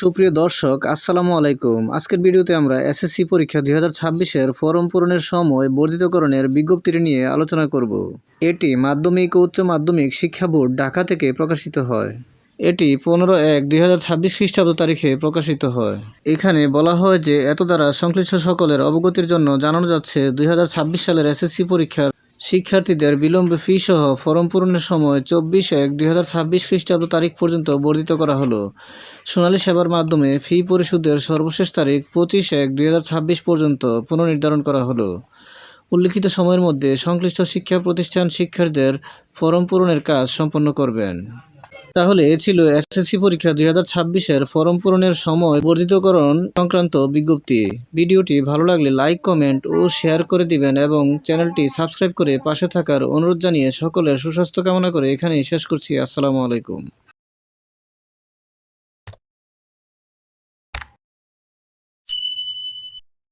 সুপ্রিয় দর্শক, আসসালামু আলাইকুম। আজকের ভিডিওতে আমরা এসএসসি পরীক্ষা 2026-এর ফরম পূরণের সময় বর্ধিতকরণের বিজ্ঞপ্তিটি নিয়ে আলোচনা করব। এটি মাধ্যমিক ও উচ্চ মাধ্যমিক শিক্ষা বোর্ড ঢাকা থেকে প্রকাশিত হয়। এটি 15/1/2026 খ্রিস্টাব্দ তারিখে প্রকাশিত হয়। এখানে বলা হয় যে এত দ্বারা সংশ্লিষ্ট সকলের অবগতির জন্য জানানো যাচ্ছে 2026 সালের এসএসসি পরীক্ষার শিক্ষার্থীদের বিলম্ব ফি সহ ফরম পূরণের সময় 24/1/2026 খ্রিস্টাব্দ তারিখ পর্যন্ত বর্ধিত করা হলো। সোনালী সেবার মাধ্যমে ফি পরিশোধের সর্বশেষ তারিখ 25/1/2026 পর্যন্ত পুনর্নির্ধারণ করা হলো। উল্লিখিত সময়ের মধ্যে সংশ্লিষ্ট শিক্ষা প্রতিষ্ঠান শিক্ষার্থীদের ফরম পূরণের কাজ সম্পন্ন করবেন। তাহলে এ ছিল এসএসসি পরীক্ষা 2026-এর ফরম পূরণের সময় বর্ধিতকরণ সংক্রান্ত বিজ্ঞপ্তি। ভিডিওটি ভালো লাগলে লাইক, কমেন্ট ও শেয়ার করে দিবেন এবং চ্যানেলটি সাবস্ক্রাইব করে পাশে থাকার অনুরোধ জানিয়ে সকলের সুস্বাস্থ্য কামনা করে এখানেই শেষ করছি। আসসালামু আলাইকুম।